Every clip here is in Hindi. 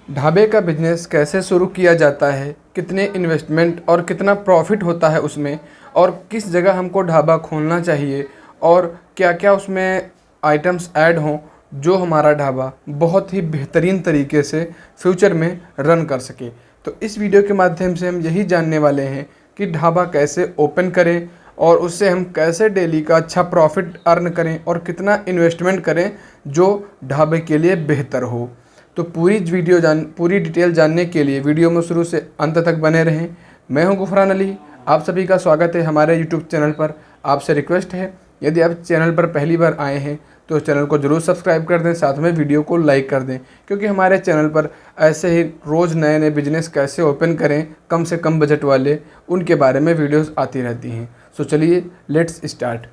ढाबे का बिजनेस कैसे शुरू किया जाता है, कितने इन्वेस्टमेंट और कितना प्रॉफिट होता है उसमें, और किस जगह हमको ढाबा खोलना चाहिए और क्या-क्या उसमें आइटम्स ऐड हों जो हमारा ढाबा बहुत ही बेहतरीन तरीके से फ्यूचर में रन कर सके। तो इस वीडियो के माध्यम से हम यही जानने वाले हैं कि ढाबा कैसे ओपन करें और उससे हम कैसे डेली का अच्छा प्रॉफिट अर्न करें और कितना इन्वेस्टमेंट करें जो ढाबे के लिए बेहतर हो। तो पूरी डिटेल जानने के लिए वीडियो में शुरू से अंत तक बने रहें। मैं हूं गुफरान अली, आप सभी का स्वागत है हमारे यूट्यूब चैनल पर। आपसे रिक्वेस्ट है, यदि आप चैनल पर पहली बार आए हैं तो चैनल को ज़रूर सब्सक्राइब कर दें, साथ में वीडियो को लाइक कर दें, क्योंकि हमारे चैनल पर ऐसे ही रोज़ नए नए बिजनेस कैसे ओपन करें कम से कम बजट वाले, उनके बारे में वीडियोस आती रहती हैं। सो चलिए लेट्स स्टार्ट।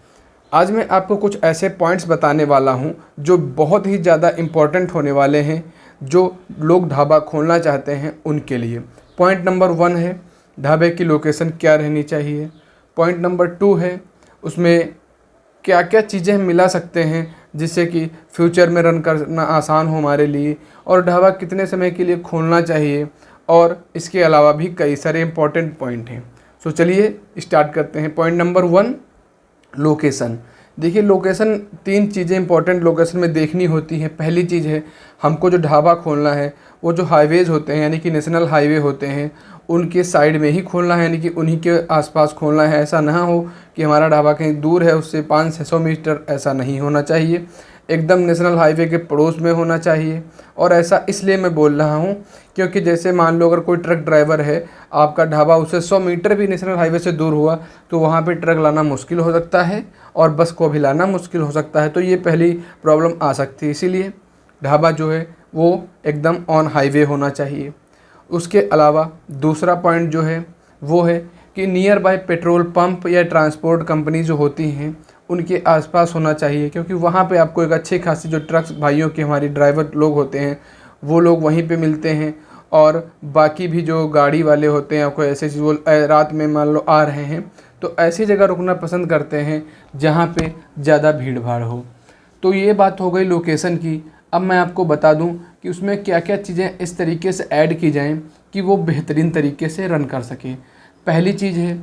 आज मैं आपको कुछ ऐसे पॉइंट्स बताने वाला हूं जो बहुत ही ज़्यादा इम्पॉर्टेंट होने वाले हैं, जो लोग ढाबा खोलना चाहते हैं उनके लिए। पॉइंट नंबर 1 है ढाबे की लोकेशन क्या रहनी चाहिए। पॉइंट नंबर 2 है उसमें क्या क्या चीज़ें हम मिला सकते हैं जिससे कि फ्यूचर में रन करना आसान हो हमारे लिए, और ढाबा कितने समय के लिए खोलना चाहिए, और इसके अलावा भी कई सारे इम्पॉर्टेंट पॉइंट हैं। सो चलिए स्टार्ट करते हैं। Point number 1, location. देखिए, लोकेशन 3 चीज़ें इंपॉर्टेंट लोकेशन में देखनी होती हैं। पहली चीज़ है, हमको जो ढाबा खोलना है वो जो हाईवेज़ होते हैं यानी कि नेशनल हाईवे होते हैं उनके साइड में ही खोलना है, यानी कि उन्हीं के आसपास खोलना है। ऐसा ना हो कि हमारा ढाबा कहीं दूर है, उससे 500-600 मीटर, ऐसा नहीं होना चाहिए। एकदम नेशनल हाईवे के पड़ोस में होना चाहिए। और ऐसा इसलिए मैं बोल रहा हूँ क्योंकि जैसे मान लो अगर कोई ट्रक ड्राइवर है, आपका ढाबा उससे 100 मीटर भी नेशनल हाईवे से दूर हुआ तो वहाँ पे ट्रक लाना मुश्किल हो सकता है और बस को भी लाना मुश्किल हो सकता है। तो ये पहली प्रॉब्लम आ सकती है, इसीलिए ढाबा जो है वो एकदम ऑन हाईवे होना चाहिए। उसके अलावा दूसरा पॉइंट जो है वो है कि नियर बाय पेट्रोल पंप या ट्रांसपोर्ट कंपनी जो होती हैं उनके आसपास होना चाहिए, क्योंकि वहाँ पे आपको एक अच्छी खासी जो ट्रक्स भाइयों के हमारी ड्राइवर लोग होते हैं वो लोग वहीं पे मिलते हैं, और बाकी भी जो गाड़ी वाले होते हैं कोई ऐसे चीज़ वो रात में मान लो आ रहे हैं तो ऐसी जगह रुकना पसंद करते हैं जहाँ पे ज़्यादा भीड़ भाड़ हो। तो ये बात हो गई लोकेशन की। अब मैं आपको बता दूं कि उसमें क्या क्या चीज़ें इस तरीके से ऐड की जाएं कि वो बेहतरीन तरीके से रन कर सके। पहली चीज़ है,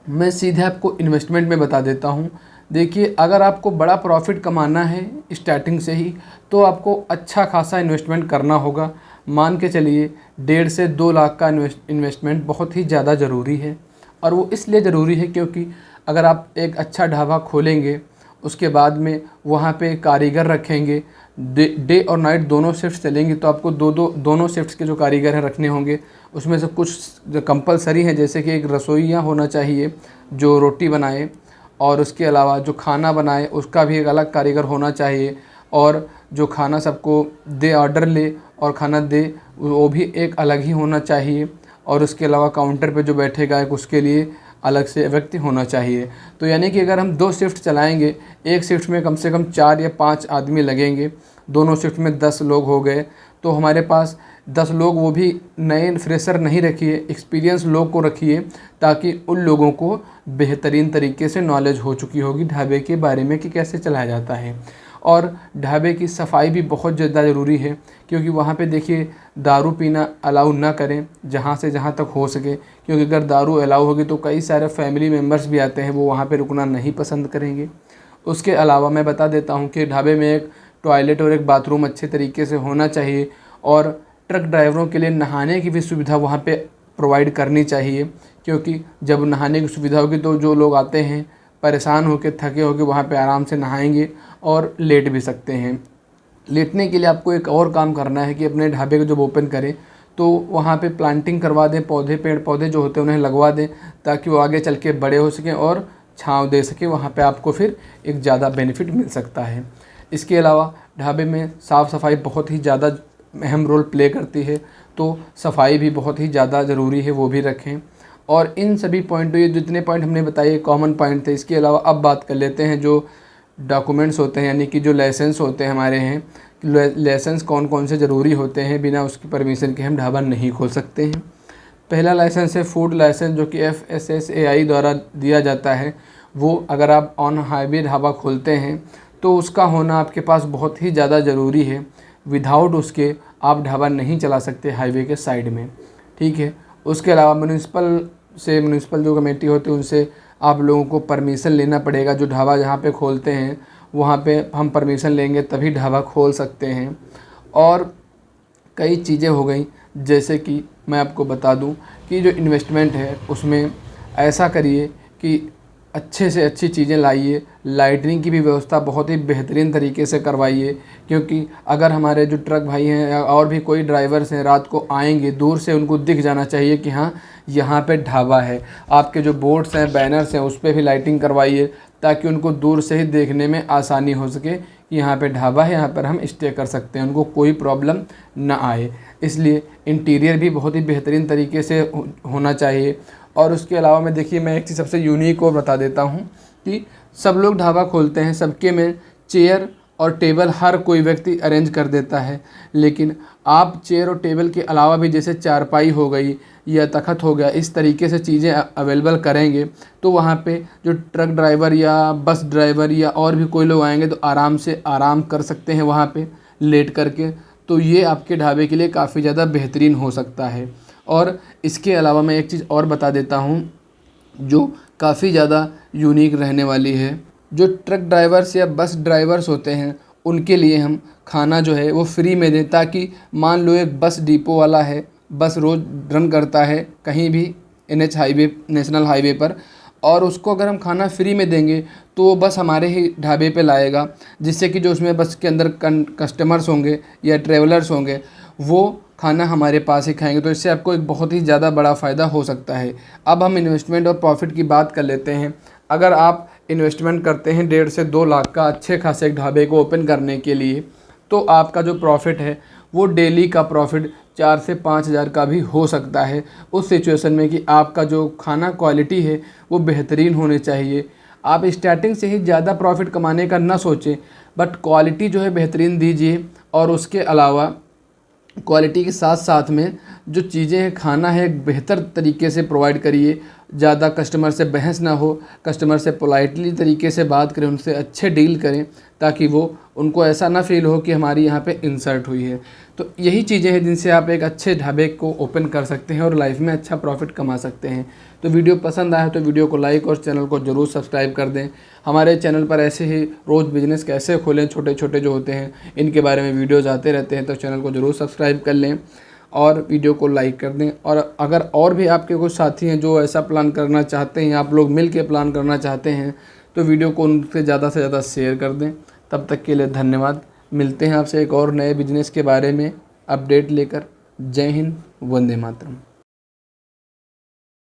मैं सीधे आपको इन्वेस्टमेंट में बता देता हूं। देखिए, अगर आपको बड़ा प्रॉफिट कमाना है स्टार्टिंग से ही तो आपको अच्छा खासा इन्वेस्टमेंट करना होगा। मान के चलिए 1.5 से 2 लाख का इन्वेस्टमेंट बहुत ही ज़्यादा ज़रूरी है। और वो इसलिए ज़रूरी है क्योंकि अगर आप एक अच्छा ढाबा खोलेंगे, उसके बाद में वहाँ पे कारीगर रखेंगे, डे और नाइट दोनों शिफ्ट चलेंगे, तो आपको दोनों शिफ्ट्स के जो कारीगर हैं रखने होंगे। उसमें से कुछ कंपलसरी हैं, जैसे कि एक रसोइया होना चाहिए जो रोटी बनाए, और उसके अलावा जो खाना बनाए उसका भी एक अलग कारीगर होना चाहिए, और जो खाना सबको दे, ऑर्डर ले और खाना दे, वो भी एक अलग ही होना चाहिए। और उसके अलावा काउंटर पे जो बैठेगा एक उसके लिए अलग से व्यक्ति होना चाहिए। तो यानी कि अगर हम 2 शिफ्ट चलाएंगे, एक शिफ्ट में कम से कम 4 या 5 आदमी लगेंगे, दोनों शिफ्ट में 10 लोग हो गए। तो हमारे पास 10 लोग, वो भी नए फ्रेशर नहीं रखिए, एक्सपीरियंस लोग को रखिए, ताकि उन लोगों को बेहतरीन तरीके से नॉलेज हो चुकी होगी ढाबे के बारे में कि कैसे चलाया जाता है। और ढाबे की सफाई भी बहुत ज़्यादा ज़रूरी है, क्योंकि वहाँ पे देखिए दारू पीना अलाउ ना करें जहाँ से जहाँ तक हो सके, क्योंकि अगर दारू अलाउ होगी तो कई सारे फैमिली मेम्बर्स भी आते हैं, वो वहाँ पे रुकना नहीं पसंद करेंगे। उसके अलावा मैं बता देता हूँ कि ढाबे में एक टॉयलेट और एक बाथरूम अच्छे तरीके से होना चाहिए, और ट्रक ड्राइवरों के लिए नहाने की भी सुविधा वहाँ पे प्रोवाइड करनी चाहिए, क्योंकि जब नहाने की सुविधा होगी तो जो लोग आते हैं परेशान होकर थके होकर वहाँ पे आराम से नहाएंगे और लेट भी सकते हैं। लेटने के लिए आपको एक और काम करना है कि अपने ढाबे को जब ओपन करें तो वहाँ पे प्लांटिंग करवा दें, पेड़ पौधे जो होते हैं उन्हें लगवा दें, ताकि वो आगे चल के बड़े हो सकें और छाँव दे सके। वहाँ पे आपको फिर एक ज़्यादा बेनिफिट मिल सकता है। इसके अलावा ढाबे में साफ़ सफाई बहुत ही ज़्यादा अहम रोल प्ले करती है, तो सफाई भी बहुत ही ज़्यादा ज़रूरी है, वो भी रखें। और इन सभी पॉइंटों, ये जितने पॉइंट हमने बताए कॉमन पॉइंट थे। इसके अलावा अब बात कर लेते हैं जो डॉक्यूमेंट्स होते हैं, यानी कि जो लाइसेंस होते हैं हमारे हैं, लाइसेंस कौन कौन से ज़रूरी होते हैं। बिना उसकी परमिशन के हम ढाबा नहीं खोल सकते हैं। पहला लाइसेंस है फूड लाइसेंस, जो कि FSSAI द्वारा दिया जाता है। वो अगर आप ऑन हाईवे ढाबा खोलते हैं तो उसका होना आपके पास बहुत ही ज़्यादा ज़रूरी है। विदाउट उसके आप ढाबा नहीं चला सकते हाईवे के साइड में, ठीक है। उसके अलावा म्यूनिसिपल जो कमेटी होती है उनसे आप लोगों को परमिशन लेना पड़ेगा। जो ढाबा जहाँ पे खोलते हैं वहाँ पे हम परमिशन लेंगे तभी ढाबा खोल सकते हैं। और कई चीज़ें हो गई, जैसे कि मैं आपको बता दूं कि जो इन्वेस्टमेंट है उसमें ऐसा करिए कि अच्छे से अच्छी चीज़ें लाइए। लाइटनिंग की भी व्यवस्था बहुत ही बेहतरीन तरीके से करवाइए, क्योंकि अगर हमारे जो ट्रक भाई हैं या और भी कोई ड्राइवर्स हैं रात को आएंगे, दूर से उनको दिख जाना चाहिए कि हाँ यहाँ पे ढाबा है। आपके जो बोर्ड्स हैं, बैनर्स हैं, उस पर भी लाइटिंग करवाइए ताकि उनको दूर से ही देखने में आसानी हो सके कि यहाँ पे ढाबा है, यहाँ पर हम स्टे कर सकते हैं, उनको कोई प्रॉब्लम ना आए। इसलिए इंटीरियर भी बहुत ही बेहतरीन तरीके से होना चाहिए। और उसके अलावा मैं एक चीज़ सबसे यूनिक और बता देता हूँ कि सब लोग ढाबा खोलते हैं, सबके में चेयर और टेबल हर कोई व्यक्ति अरेंज कर देता है, लेकिन आप चेयर और टेबल के अलावा भी जैसे चारपाई हो गई या तख़्त हो गया, इस तरीके से चीज़ें अवेलेबल करेंगे तो वहाँ पे जो ट्रक ड्राइवर या बस ड्राइवर या और भी कोई लोग आएंगे तो आराम से आराम कर सकते हैं वहाँ पे लेट करके। तो ये आपके ढाबे के लिए काफ़ी ज़्यादा बेहतरीन हो सकता है। और इसके अलावा मैं एक चीज़ और बता देता हूँ जो काफ़ी ज़्यादा यूनिक रहने वाली है। जो ट्रक ड्राइवर्स या बस ड्राइवर्स होते हैं उनके लिए हम खाना जो है वो फ्री में दें, ताकि मान लो एक बस डिपो वाला है, बस रोज़ रन करता है कहीं भी NH हाईवे, नेशनल हाईवे पर, और उसको अगर हम खाना फ्री में देंगे तो वो बस हमारे ही ढाबे पे लाएगा, जिससे कि जो उसमें बस के अंदर कस्टमर्स होंगे या ट्रेवलर्स होंगे वो खाना हमारे पास ही खाएंगे। तो इससे आपको एक बहुत ही ज़्यादा बड़ा फ़ायदा हो सकता है। अब हम इन्वेस्टमेंट और प्रॉफिट की बात कर लेते हैं। अगर आप इन्वेस्टमेंट करते हैं 1.5 से 2 लाख का अच्छे खासे ढाबे को ओपन करने के लिए, तो आपका जो प्रॉफिट है वो डेली का प्रॉफिट 4 से 5 हज़ार का भी हो सकता है, उस सिचुएशन में कि आपका जो खाना क्वालिटी है वो बेहतरीन होनी चाहिए। आप स्टार्टिंग से ही ज़्यादा प्रॉफिट कमाने का ना सोचें, बट क्वालिटी जो है बेहतरीन दीजिए। और उसके अलावा क्वालिटी के साथ साथ में जो चीज़ें हैं, खाना है, बेहतर तरीके से प्रोवाइड करिए। ज़्यादा कस्टमर से बहस ना हो, कस्टमर से पोलाइटली तरीके से बात करें, उनसे अच्छे डील करें, ताकि वो उनको ऐसा ना फील हो कि हमारी यहाँ पे इंसल्ट हुई है। तो यही चीज़ें हैं जिनसे आप एक अच्छे ढाबे को ओपन कर सकते हैं और लाइफ में अच्छा प्रॉफिट कमा सकते हैं। तो वीडियो पसंद आया तो वीडियो को लाइक और चैनल को ज़रूर सब्सक्राइब कर दें। हमारे चैनल पर ऐसे ही रोज़ बिजनेस कैसे खोलें, छोटे छोटे जो होते हैं, इनके बारे में वीडियोज़ आते रहते हैं, तो चैनल को ज़रूर सब्सक्राइब कर लें और वीडियो को लाइक कर दें। और अगर और भी आपके कुछ साथी हैं जो ऐसा प्लान करना चाहते हैं, आप लोग मिल के प्लान करना चाहते हैं, तो वीडियो को उनसे ज़्यादा शेयर कर दें। तब तक के लिए धन्यवाद। मिलते हैं आपसे एक और नए बिजनेस के बारे में अपडेट लेकर। जय हिंद, वंदे मातरम।